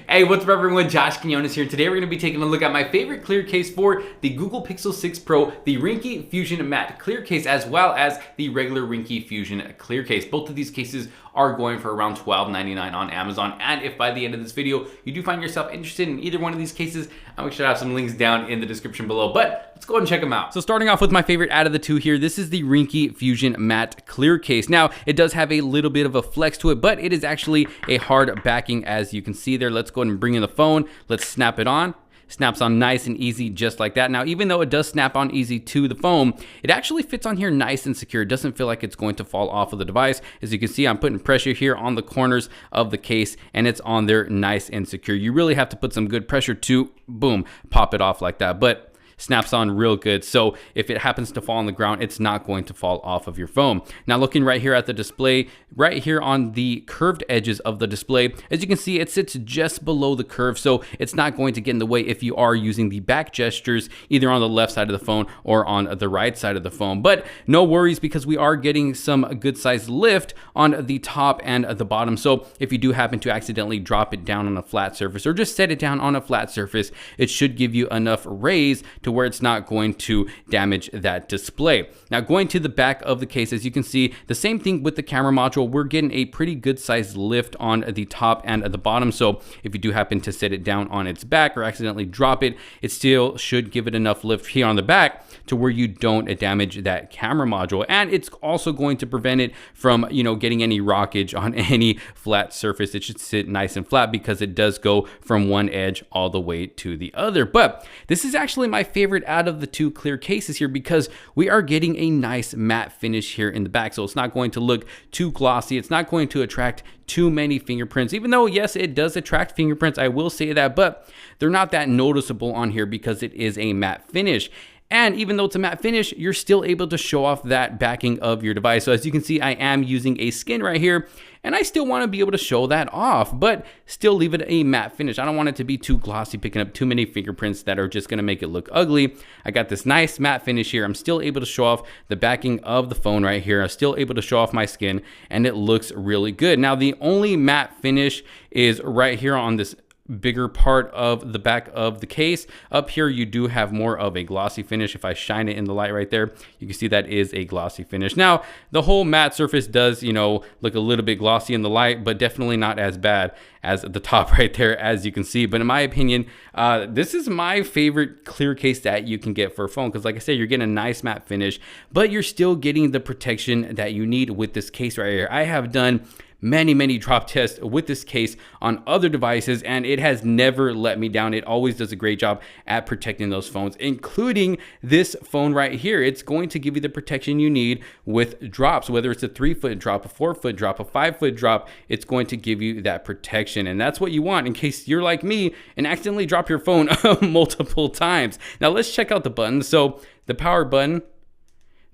Hey, what's up everyone? Josh Quinones here. Today we're going to be taking a look at my favorite clear case for the Google Pixel 6 Pro, the Ringke Fusion Matte clear case, as well as the regular Ringke Fusion clear case. Both of these cases are going for around $12.99 on Amazon. And if by the end of this video you do find yourself interested in either one of these cases, I'll make sure to have some links down in the description below. But let's go ahead and check them out. So starting off with my favorite out of the two here, this is the Ringke Fusion Matte clear case. Now, it does have a little bit of a flex to it, but it is actually a hard backing, as you can see there. Let's go ahead and bring in the phone. Let's snap it on. Snaps on nice and easy, just like that. Now, even though it does snap on easy to the phone, it actually fits on here nice and secure. It doesn't feel like it's going to fall off of the device. As you can see, I'm putting pressure here on the corners of the case, and it's on there nice and secure. You really have to put some good pressure to, boom, pop it off like that. But snaps on real good, so if it happens to fall on the ground, it's not going to fall off of your phone. Now, looking right here at the display, right here on the curved edges of the display, as you can see, it sits just below the curve, so it's not going to get in the way if you are using the back gestures either on the left side of the phone or on the right side of the phone. But no worries, because we are getting some good size lift on the top and the bottom, so if you do happen to accidentally drop it down on a flat surface or just set it down on a flat surface, it should give you enough raise to where it's not going to damage that display. Now, going to the back of the case, as you can see, the same thing with the camera module. We're getting a pretty good sized lift on the top and at the bottom, so if you do happen to set it down on its back or accidentally drop it, it still should give it enough lift here on the back to where you don't damage that camera module. And it's also going to prevent it from, getting any rockage on any flat surface. It should sit nice and flat because it does go from one edge all the way to the other. But this is actually my favorite out of the two clear cases here, because we are getting a nice matte finish here in the back. So it's not going to look too glossy. It's not going to attract too many fingerprints, even though, yes, it does attract fingerprints, I will say that, but they're not that noticeable on here because it is a matte finish. And even though it's a matte finish, you're still able to show off that backing of your device. So as you can see, I am using a skin right here, and I still want to be able to show that off, but still leave it a matte finish. I don't want it to be too glossy, picking up too many fingerprints that are just going to make it look ugly. I got this nice matte finish here. I'm still able to show off the backing of the phone right here. I'm still able to show off my skin, and it looks really good. Now, the only matte finish is right here on this bigger part of the back of the case. Up here, you do have more of a glossy finish. If I shine it in the light right there, you can see that is a glossy finish. Now, the whole matte surface does, look a little bit glossy in the light, but definitely not as bad as the top right there, as you can see. But in my opinion, this is my favorite clear case that you can get for a phone, because like I said, you're getting a nice matte finish, but you're still getting the protection that you need with this case right here. I have done many drop tests with this case on other devices, and it has never let me down. It always does a great job at protecting those phones, including this phone right here. It's going to give you the protection you need with drops, whether it's a 3-foot drop, a 4-foot drop, a 5-foot drop. It's going to give you that protection, and that's what you want in case you're like me and accidentally drop your phone multiple times. Now let's check out the buttons. So the power button,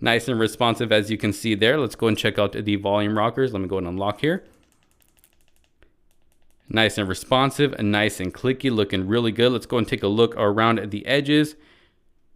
nice and responsive, as you can see there. Let's go and check out the volume rockers. Let me go and unlock here. Nice and responsive, and nice and clicky, looking really good. Let's go and take a look around at the edges.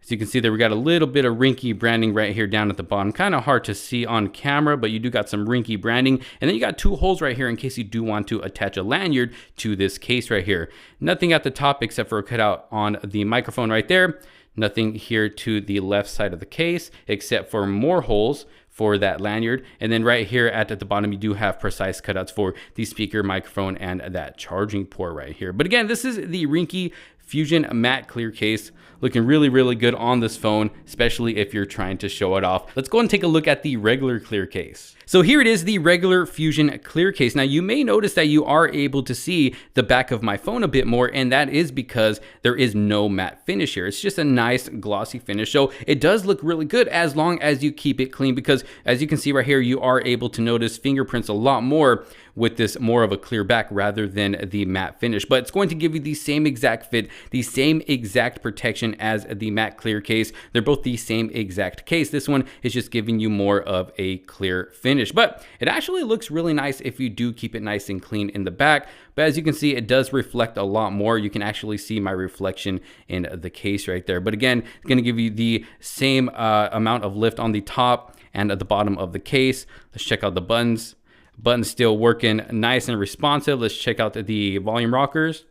As you can see there, we got a little bit of Ringke branding right here down at the bottom. Kind of hard to see on camera, but you do got some Ringke branding. And then you got 2 holes right here in case you do want to attach a lanyard to this case right here. Nothing at the top except for a cutout on the microphone right there. Nothing here to the left side of the case except for more holes for that lanyard. And then right here at the bottom, you do have precise cutouts for the speaker, microphone, and that charging port right here. But again, this is the Ringke Fusion Matte Clear Case. Looking really good on this phone, especially if you're trying to show it off. Let's go and take a look at the regular clear case. So here it is, the regular Fusion clear case. Now, you may notice that you are able to see the back of my phone a bit more, and that is because there is no matte finish here. It's just a nice glossy finish. So it does look really good as long as you keep it clean, because as you can see right here, you are able to notice fingerprints a lot more with this more of a clear back rather than the matte finish. But it's going to give you the same exact fit, the same exact protection as the matte clear case. They're both the same exact case. This one is just giving you more of a clear finish, but it actually looks really nice if you do keep it nice and clean in the back. But as you can see, it does reflect a lot more. You can actually see my reflection in the case right there. But again, it's going to give you the same amount of lift on the top and at the bottom of the case. Let's check out the buttons. Buttons still working nice and responsive. Let's check out the volume rockers.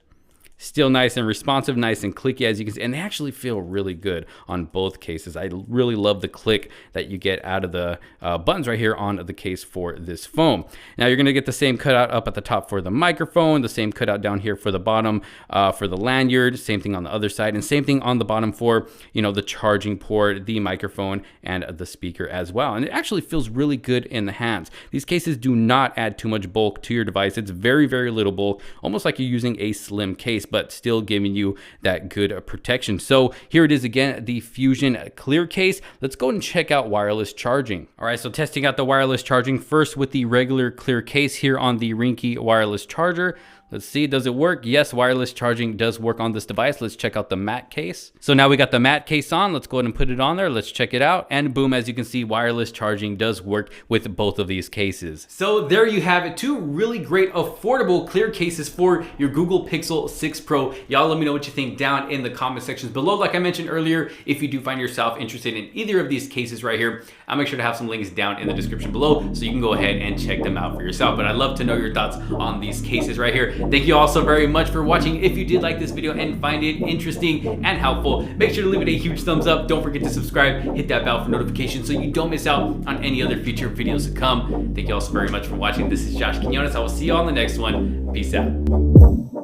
Still nice and responsive, nice and clicky, as you can see, and they actually feel really good on both cases. I really love the click that you get out of the buttons right here on the case for this phone. Now you're gonna get the same cutout up at the top for the microphone, the same cutout down here for the bottom for the lanyard, same thing on the other side, and same thing on the bottom for, you know, the charging port, the microphone, and the speaker as well. And it actually feels really good in the hands. These cases do not add too much bulk to your device. It's very, very little bulk, almost like you're using a slim case, but still giving you that good protection. So here it is again, the Fusion Clear Case. Let's go and check out wireless charging. All right, so testing out the wireless charging first with the regular clear case here on the Ringke wireless charger. Let's see, does it work? Yes, wireless charging does work on this device. Let's check out the matte case. So now we got the matte case on. Let's go ahead and put it on there. Let's check it out. And boom, as you can see, wireless charging does work with both of these cases. So there you have it, two really great affordable clear cases for your Google Pixel 6 Pro. Y'all let me know what you think down in the comment sections below. Like I mentioned earlier, if you do find yourself interested in either of these cases right here, I'll make sure to have some links down in the description below so you can go ahead and check them out for yourself. But I'd love to know your thoughts on these cases right here. Thank you all so very much for watching. If you did like this video and find it interesting and helpful, make sure to leave it a huge thumbs up. Don't forget to subscribe, hit that bell for notifications so you don't miss out on any other future videos to come. Thank you all so very much for watching. This is Josh Quinones. I will see you all in the next one. Peace out.